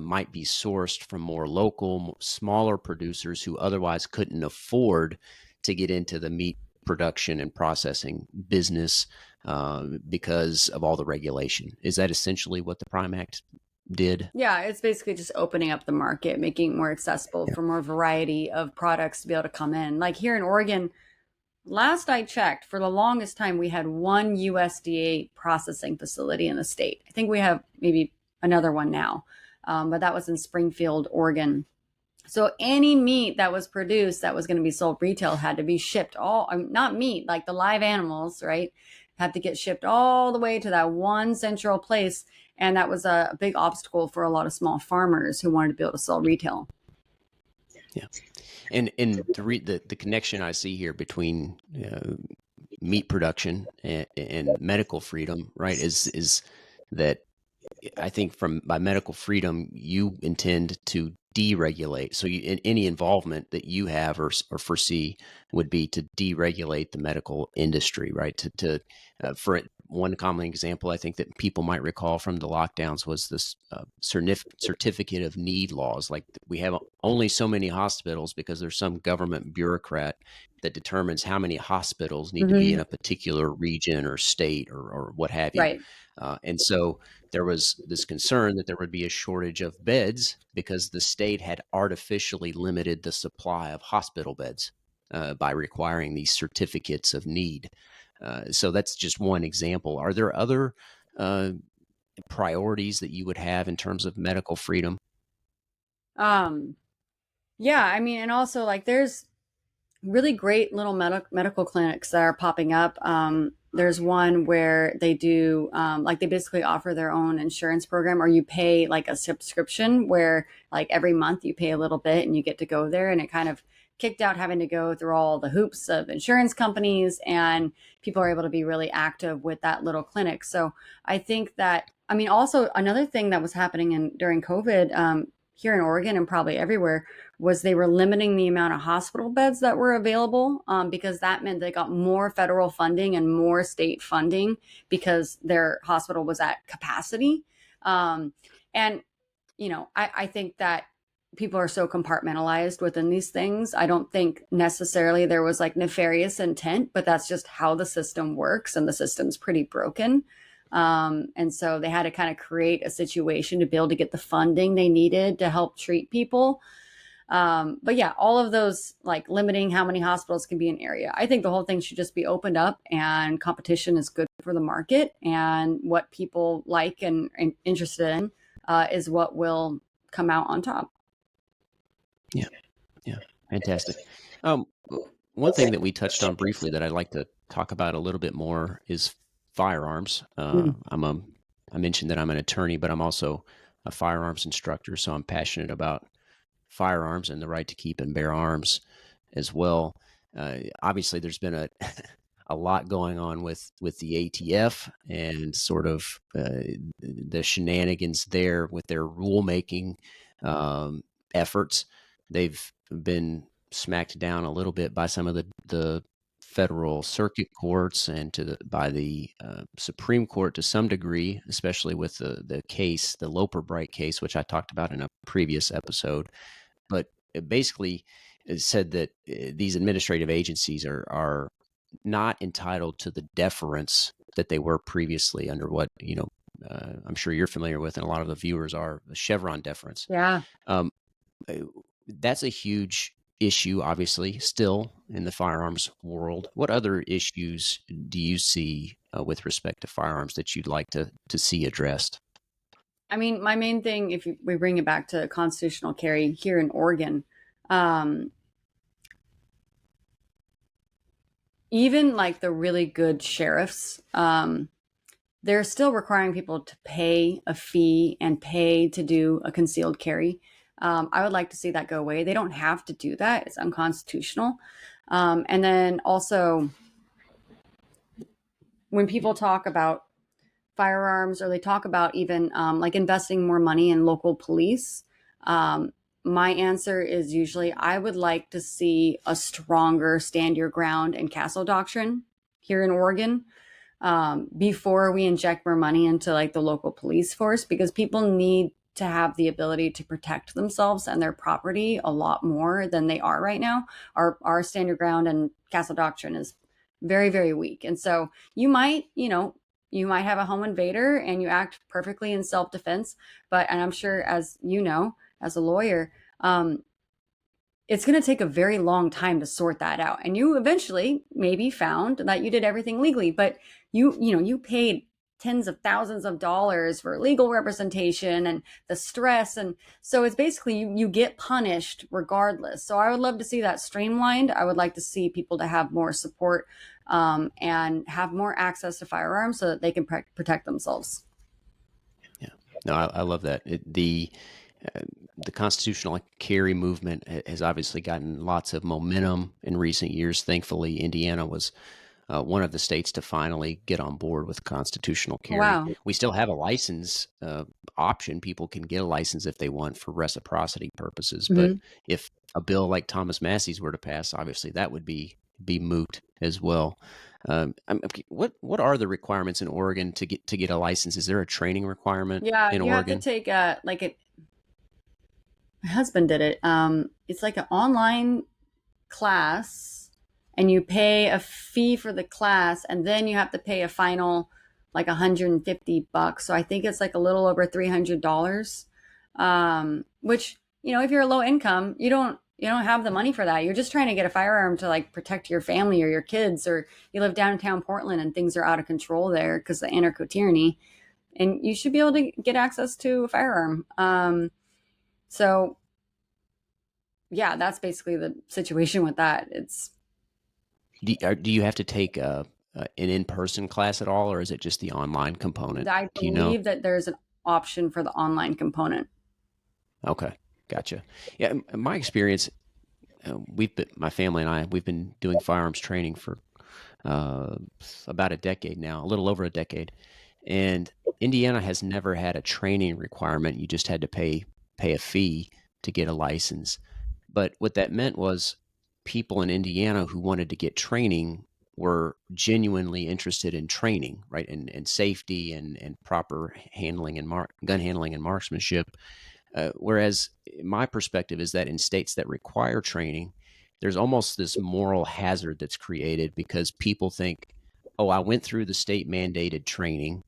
might be sourced from more local, smaller producers who otherwise couldn't afford to get into the meat production and processing business because of all the regulation. Is that essentially what the Prime Act did? Yeah, it's basically just opening up the market, making it more accessible Yeah. for more variety of products to be able to come in. Like here in Oregon, last I checked, for the longest time, we had one USDA processing facility in the state. I think we have maybe another one now, but that was in Springfield, Oregon. So any meat that was produced that was going to be sold retail had to be shipped not meat, like the live animals, right? Had to get shipped all the way to that one central place. And that was a big obstacle for a lot of small farmers who wanted to be able to sell retail. Yeah. And the connection I see here between meat production and medical freedom, right, is that I think by medical freedom you intend to deregulate. So any involvement that you have or foresee would be to deregulate the medical industry, right? For one common example, I think that people might recall from the lockdowns was this certificate of need laws. Like, we have only so many hospitals because there's some government bureaucrat that determines how many hospitals need to be in Mm-hmm. a particular region or state or what have you. Right. And so there was this concern that there would be a shortage of beds because the state had artificially limited the supply of hospital beds by requiring these certificates of need. So that's just one example. Are there other uh, priorities that you would have in terms of medical freedom? Um, yeah, I mean, and also like there's really great little medical clinics that are popping up. There's one where they do, like, they basically offer their own insurance program, or you pay like a subscription where, like, every month you pay a little bit and you get to go there. And it kind of kicked out having to go through all the hoops of insurance companies, and people are able to be really active with that little clinic. So I think that, I mean, also another thing that was happening during COVID, here in Oregon and probably everywhere, was they were limiting the amount of hospital beds that were available, because that meant they got more federal funding and more state funding because their hospital was at capacity. And, I think that people are so compartmentalized within these things. I don't think necessarily there was like nefarious intent, but that's just how the system works, and the system's pretty broken. And so they had to kind of create a situation to be able to get the funding they needed to help treat people. But yeah, all of those, like limiting how many hospitals can be in an area, I think the whole thing should just be opened up, and competition is good for the market, and what people like and interested in is what will come out on top. Yeah, yeah, fantastic. Um, one thing that we touched on briefly that I'd like to talk about a little bit more is firearms. Mm. I mentioned that I'm an attorney, but I'm also a firearms instructor, so I'm passionate about firearms and the right to keep and bear arms as well. Obviously, there's been a a lot going on with the ATF and sort of the shenanigans there with their rulemaking efforts. They've been smacked down a little bit by some of the federal circuit courts and by the Supreme Court to some degree, especially with the case, the Loper Bright case, which I talked about in a previous episode. But it basically it said that these administrative agencies are not entitled to the deference that they were previously under what I'm sure you're familiar with, and a lot of the viewers are, the Chevron deference. Yeah. Um, that's a huge issue, obviously, still in the firearms world. What other issues do you see with respect to firearms that you'd like to see addressed? I mean, my main thing, if we bring it back to constitutional carry here in Oregon, um, even like the really good sheriffs, they're still requiring people to pay a fee and pay to do a concealed carry. I would like to see that go away. They don't have to do that, it's unconstitutional. And then also, when people talk about firearms or they talk about even like investing more money in local police, my answer is usually I would like to see a stronger stand your ground and castle doctrine here in Oregon, before we inject more money into like the local police force, because people need to have the ability to protect themselves and their property a lot more than they are right now. Our stand your ground and castle doctrine is very, very weak. And so you might have a home invader and you act perfectly in self-defense, and I'm sure, as you know, as a lawyer, it's going to take a very long time to sort that out. And you eventually maybe found that you did everything legally, but you paid tens of thousands of dollars for legal representation and the stress. And so it's basically you get punished regardless. So I would love to see that streamlined. I would like to see people to have more support, and have more access to firearms so that they can protect themselves. Yeah, no, I love that. Uh, the constitutional carry movement has obviously gotten lots of momentum in recent years. Thankfully, Indiana was one of the states to finally get on board with constitutional carry. Wow. We still have a license option. People can get a license if they want for reciprocity purposes. But Mm-hmm. if a bill like Thomas Massey's were to pass, obviously that would be moot as well. What are the requirements in Oregon to get a license? Is there a training requirement Yeah, in you have to Oregon? take my husband did it. It's like an online class, and you pay a fee for the class, and then you have to pay a final like $150. So I think it's like a little over $300. Which, if you're a low income, you don't have the money for that. You're just trying to get a firearm to like protect your family or your kids, or you live downtown Portland and things are out of control there because of anarcho tyranny, and you should be able to get access to a firearm. So yeah, that's basically the situation with that. Do you have to take an in-person class at all, or is it just the online component? I Do you know? believe that there's an option for the online component. Okay, gotcha. Yeah, in my experience, my family and I, we've been doing firearms training for uh, about a decade now, a little over a decade, and Indiana has never had a training requirement. You just had to pay a fee to get a license. But what that meant was people in Indiana who wanted to get training were genuinely interested in training, right? And safety and proper handling and gun handling and marksmanship. Whereas my perspective is that in states that require training, there's almost this moral hazard that's created because people think, oh, I went through the state mandated training.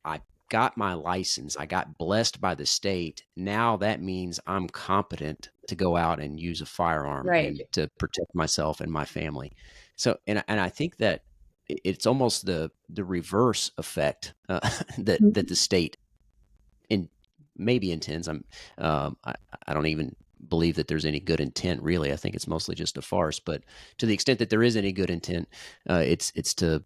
I got my license. I got blessed by the state. Now that means I'm competent to go out and use a firearm Right. and to protect myself and my family. So, and I think that it's almost the reverse effect that the state in maybe intends. I don't even believe that there's any good intent, really. I think it's mostly just a farce. But to the extent that there is any good intent, it's to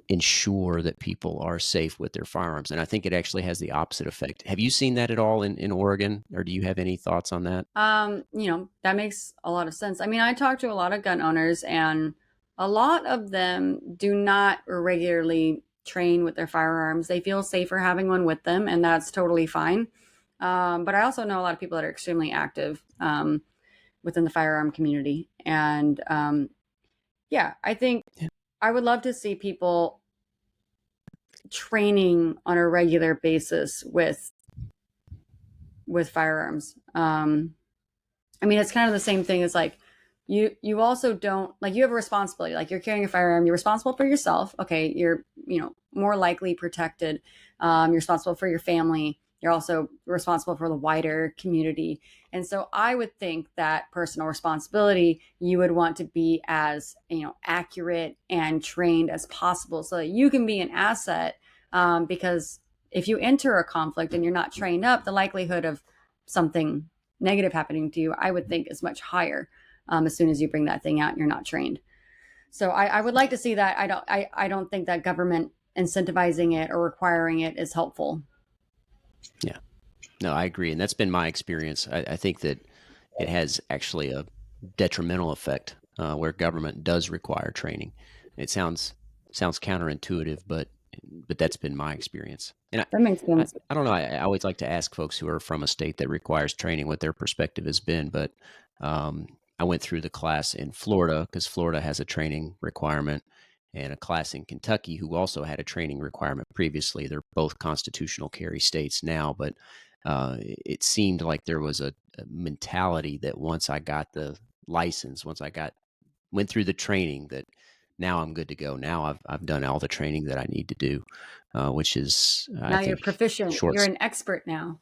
ensure that people are safe with their firearms. And I think it actually has the opposite effect. Have you seen that at all in Oregon, or do you have any thoughts on that? That makes a lot of sense. I mean, I talk to a lot of gun owners, and a lot of them do not regularly train with their firearms. They feel safer having one with them, and that's totally fine. But I also know a lot of people that are extremely active within the firearm community. And yeah, I think Yeah. I would love to see people training on a regular basis with firearms. I mean, it's kind of the same thing as like you also don't like you have a responsibility. Like you're carrying a firearm, you're responsible for yourself. Okay, you're more likely protected. You're responsible for your family. You're also responsible for the wider community. And so I would think that personal responsibility, you would want to be as accurate and trained as possible so that you can be an asset. Because if you enter a conflict and you're not trained up, the likelihood of something negative happening to you, I would think, is much higher as soon as you bring that thing out and you're not trained. So I would like to see that. I don't think that government incentivizing it or requiring it is helpful. Yeah. No, I agree. And that's been my experience. I think that it has actually a detrimental effect where government does require training. It sounds counterintuitive, but that's been my experience. And That makes I, sense. I don't know. I always like to ask folks who are from a state that requires training what their perspective has been. But I went through the class in Florida because Florida has a training requirement, and a class in Kentucky who also had a training requirement previously. They're both constitutional carry states now, but it seemed like there was a mentality that once I got the license, went through the training, that now I'm good to go. Now I've done all the training that I need to do, which is I Now you're think proficient. short. You're an expert now.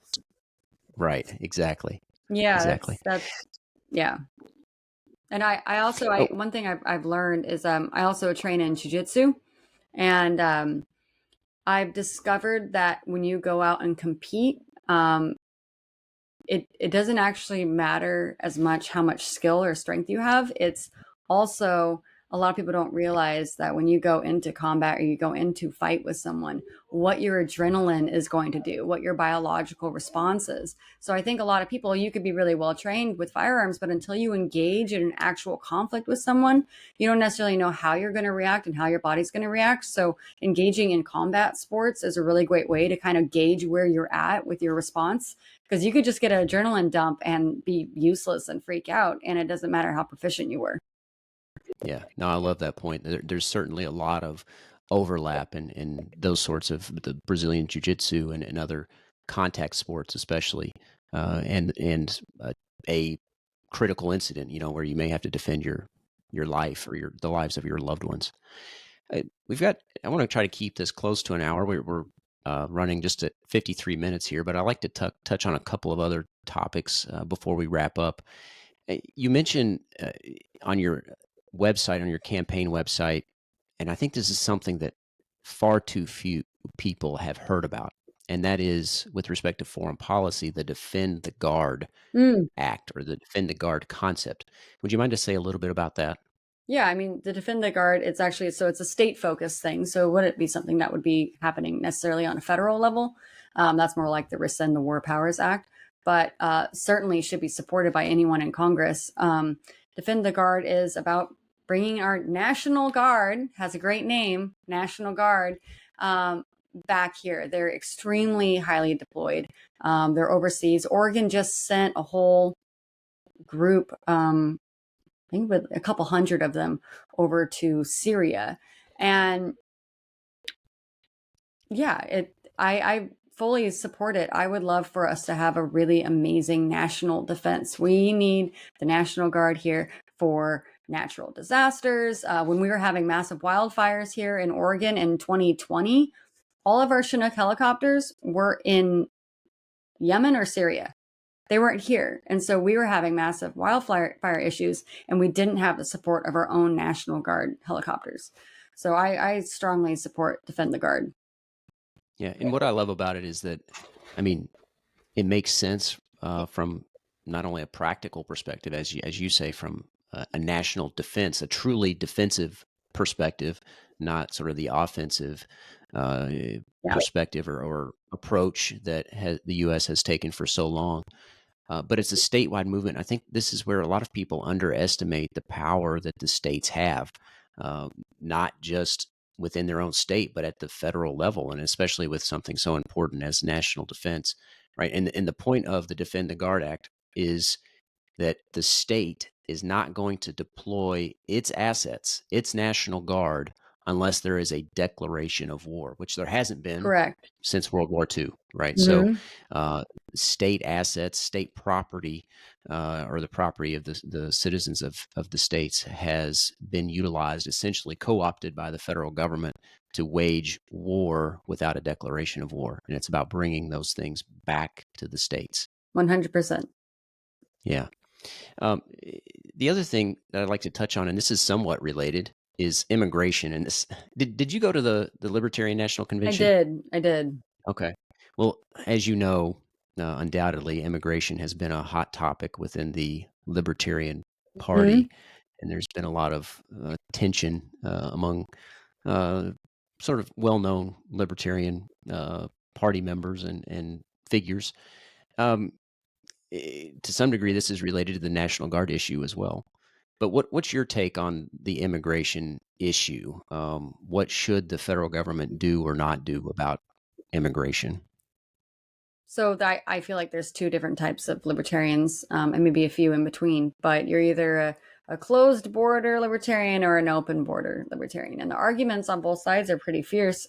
Right. Exactly. Yeah, Exactly. that's yeah. And I also I Oh, one thing I've learned is I also train in jujitsu, and I've discovered that when you go out and compete, it doesn't actually matter as much how much skill or strength you have. It's also a lot of people don't realize that when you go into combat or you go into fight with someone, what your adrenaline is going to do, what your biological response is. So I think a lot of people, you could be really well trained with firearms, but until you engage in an actual conflict with someone, you don't necessarily know how you're going to react and how your body's going to react. So engaging in combat sports is a really great way to kind of gauge where you're at with your response, because you could just get an adrenaline dump and be useless and freak out, and it doesn't matter how proficient you were. yeah. No, I love that point. There's certainly a lot of overlap in those sorts of the Brazilian jiu-jitsu and other contact sports, especially, and a critical incident, where you may have to defend your life or the lives of your loved ones. We've got. I want to try to keep this close to an hour. We're running just at 53 minutes here, but I like to touch on a couple of other topics before we wrap up. You mentioned on your website, on your campaign website, and I think this is something that far too few people have heard about, and that is with respect to foreign policy, the Defend the Guard Mm. Act or the Defend the Guard concept. Would you mind to say a little bit about that? Yeah, I mean, the Defend the Guard, it's actually, so it's a state focused thing. So it wouldn't be something that would be happening necessarily on a federal level. That's more like the Rescind the War Powers Act, but certainly should be supported by anyone in Congress. Defend the Guard is about bringing our National Guard, has a great name, National Guard, back here. They're extremely highly deployed. They're overseas. Oregon just sent a whole group, I think with a couple hundred of them, over to Syria. And yeah, I fully support it. I would love for us to have a really amazing national defense. We need the National Guard here for natural disasters. When we were having massive wildfires here in Oregon in 2020, all of our Chinook helicopters were in Yemen or Syria. They weren't here. And so we were having massive wildfire issues, and we didn't have the support of our own National Guard helicopters. So I strongly support Defend the Guard. Yeah, and what I love about it is that, I mean, it makes sense from not only a practical perspective, as you say, from a national defense, a truly defensive perspective, not sort of the offensive Yeah. perspective or approach that the U.S. has taken for so long. But it's a statewide movement. I think this is where a lot of people underestimate the power that the states have, uh, not just within their own state, but at the federal level, and especially with something so important as national defense, right? And the point of the Defend the Guard Act is that the state is not going to deploy its assets, its National Guard, unless there is a declaration of war, which there hasn't been Correct. since World War II, right? So, Hmm. uh, state assets, state property, or the property of the citizens of the states has been utilized, essentially co-opted by the federal government to wage war without a declaration of war. And it's about bringing those things back to the states. 100%. Yeah. Um, the other thing that I'd like to touch on, and this is somewhat related, is immigration. And this, did you go to the Libertarian National I Convention? did. I did. Okay. Well, as you know, undoubtedly, immigration has been a hot topic within the Libertarian Hmm. Party, and there's been a lot of tension among uh, sort of well-known Libertarian Party members and figures. Um, to some degree, this is related to the National Guard issue as well. But what's your take on the immigration issue? What should the federal government do or not do about immigration? So that I feel like there's two different types of libertarians, and maybe a few in between. But you're either a closed border libertarian or an open border libertarian, and the arguments on both sides are pretty fierce.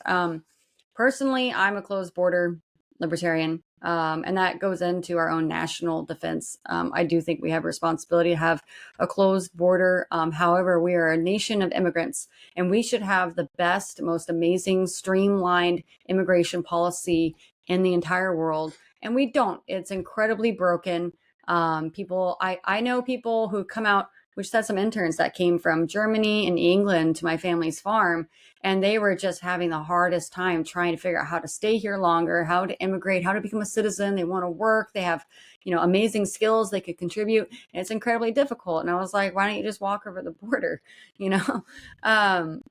Personally, I'm a closed border libertarian, and that goes into our own national defense. I do think we have a responsibility to have a closed border. However, we are a nation of immigrants, and we should have the best, most amazing, streamlined immigration policy in the entire world, and we don't. It's incredibly broken. I know people who come out. We just had some interns that came from Germany and England to my family's farm, and they were just having the hardest time trying to figure out how to stay here longer, how to immigrate, how to become a citizen. They want to work. They have, amazing skills they could contribute. And it's incredibly difficult. And I was like, why don't you just walk over the border? You know, um,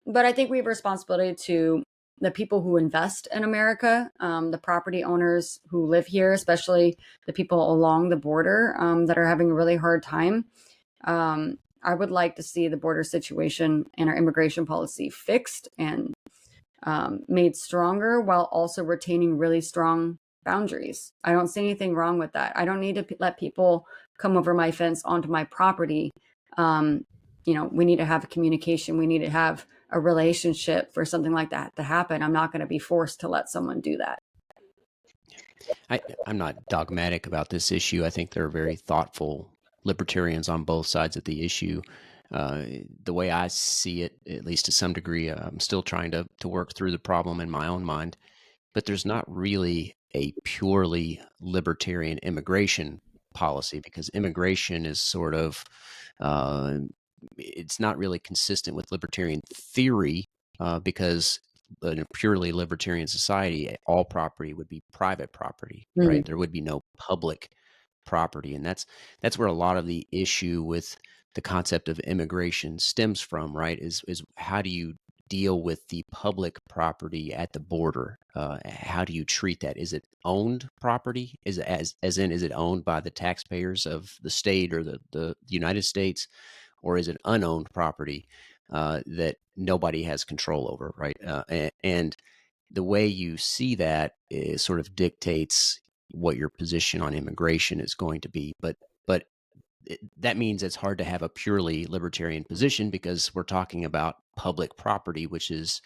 but I think we have a responsibility to the people who invest in America, the property owners who live here, especially the people along the border that are having a really hard time. I would like to see the border situation and our immigration policy fixed and made stronger while also retaining really strong boundaries. I don't see anything wrong with that. I don't need to let people come over my fence onto my property. Um, we need to have a communication. We need to have a relationship for something like that to happen. I'm not going to be forced to let someone do that. I'm not dogmatic about this issue. I think there are very thoughtful libertarians on both sides of the issue. The way I see it, at least to some degree, I'm still trying to work through the problem in my own mind. But there's not really a purely libertarian immigration policy, because immigration is sort of uh, it's not really consistent with libertarian theory, because in a purely libertarian society, all property would be private property, Mm. right? There would be no public property, and that's where a lot of the issue with the concept of immigration stems from, right? Is how do you deal with the public property at the border? How do you treat that? Is it owned property? Is it as in is it owned by the taxpayers of the state or the United States, or is it unowned property that nobody has control over, right? And the way you see that is sort of dictates what your position on immigration is going to be. But that means it's hard to have a purely libertarian position, because we're talking about public property, which is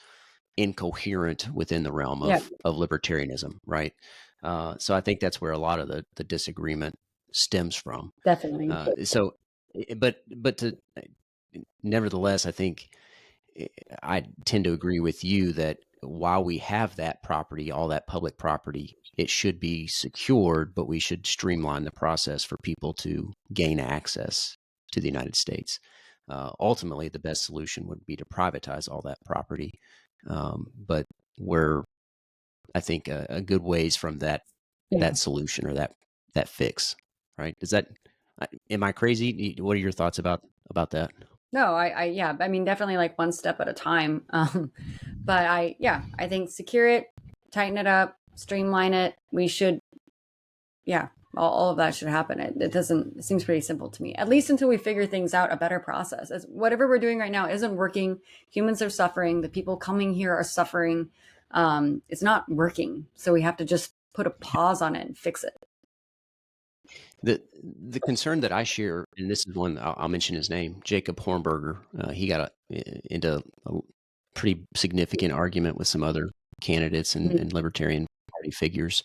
incoherent within the realm Yeah, of libertarianism, right? So I think that's where a lot of the disagreement stems from. definitely. But to nevertheless, I think I tend to agree with you that while we have that property, all that public property, it should be secured, but we should streamline the process for people to gain access to the United States. Ultimately, the best solution would be to privatize all that property, but we're, I think, a good ways from that Yeah. solution or that fix. right? Am I crazy? What are your thoughts about that? No, yeah, I mean, definitely like one step at a time. But I think secure it, tighten it up, streamline it. We should, yeah, all of that should happen. It seems pretty simple to me, at least until we figure things out, a better process. As whatever we're doing right now isn't working. Humans are suffering. The people coming here are suffering. It's not working. So we have to just put a pause on it and fix it. The concern that I share, and this is one I'll mention his name, Jacob Hornberger. He got into a pretty significant argument with some other candidates and Libertarian Party figures.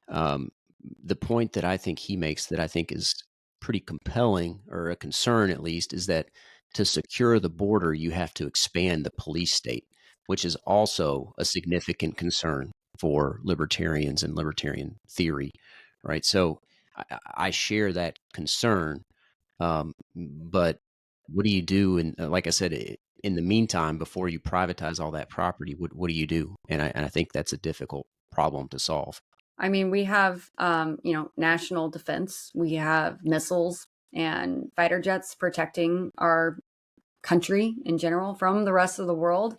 The point that I think he makes that I think is pretty compelling, or a concern at least, is that to secure the border, you have to expand the police state, which is also a significant concern for libertarians and libertarian theory, right? So I share that concern, but what do you do? And like I said, in the meantime, before you privatize all that property, what do you do? And I think that's a difficult problem to solve. I mean, we have, national defense. We have missiles and fighter jets protecting our country in general from the rest of the world.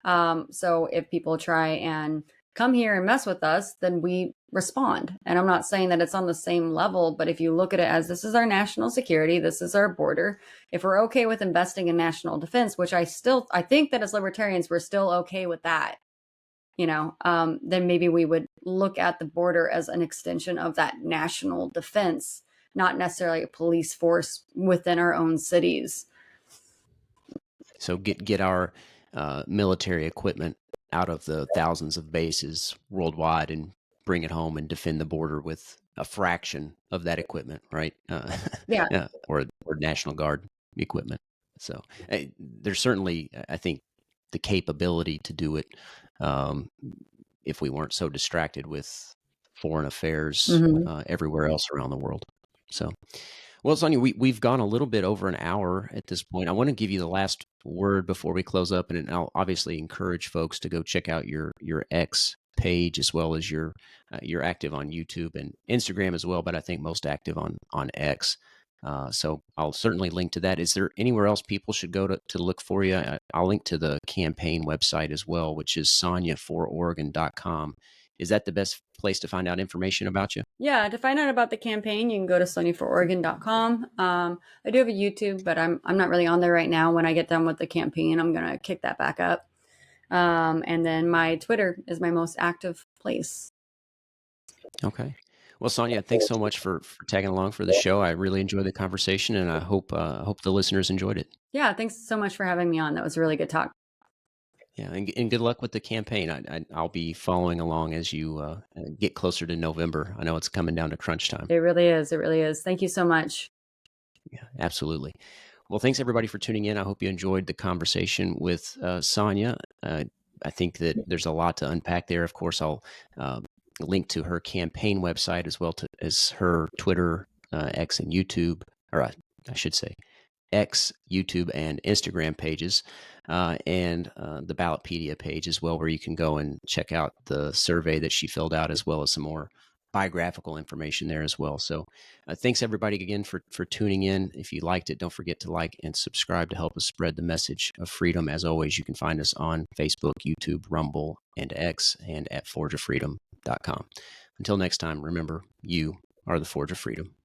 So if people try and come here and mess with us, then we respond. And I'm not saying that it's on the same level, but if you look at it as this is our national security, this is our border. If we're okay with investing in national defense, which I think that as libertarians, we're still okay with that, then maybe we would look at the border as an extension of that national defense, not necessarily a police force within our own cities. So get our military equipment out of the thousands of bases worldwide and bring it home and defend the border with a fraction of that equipment, right? Yeah. Or National Guard equipment. So there's certainly, I think, the capability to do it if we weren't so distracted with foreign affairs everywhere else around the world. So, well, Sonja, we've gone a little bit over an hour at this point. I want to give you the last word before we close up, and I'll obviously encourage folks to go check out your X page, as well as you're active on YouTube and Instagram as well, but I think most active on X. So I'll certainly link to that. Is there anywhere else people should go to look for you? I'll link to the campaign website as well, which is sonjafororegon.com. Is that the best place to find out information about you? Yeah, to find out about the campaign, you can go to sonjafororegon.com. I do have a YouTube, but I'm not really on there right now. When I get done with the campaign, I'm going to kick that back up. And then my Twitter is my most active place. Okay. Well, Sonja, thanks so much for tagging along for the show. I really enjoyed the conversation, and I hope the listeners enjoyed it. Yeah, thanks so much for having me on. That was a really good talk. Yeah, and good luck with the campaign. I'll be following along as you get closer to November. I know it's coming down to crunch time. It really is. It really is. Thank you so much. Yeah, absolutely. Well, thanks everybody for tuning in. I hope you enjoyed the conversation with Sonja. I think that there's a lot to unpack there. Of course, I'll link to her campaign website as well as her Twitter, X, and YouTube, or I should say X, YouTube, and Instagram pages, and the Ballotpedia page as well, where you can go and check out the survey that she filled out, as well as some more biographical information there as well. So thanks everybody again for tuning in. If you liked it, don't forget to like and subscribe to help us spread the message of freedom. As always, you can find us on Facebook, YouTube, Rumble, and X, and at forgeoffreedom.com. Until next time, remember, you are the Forge of Freedom.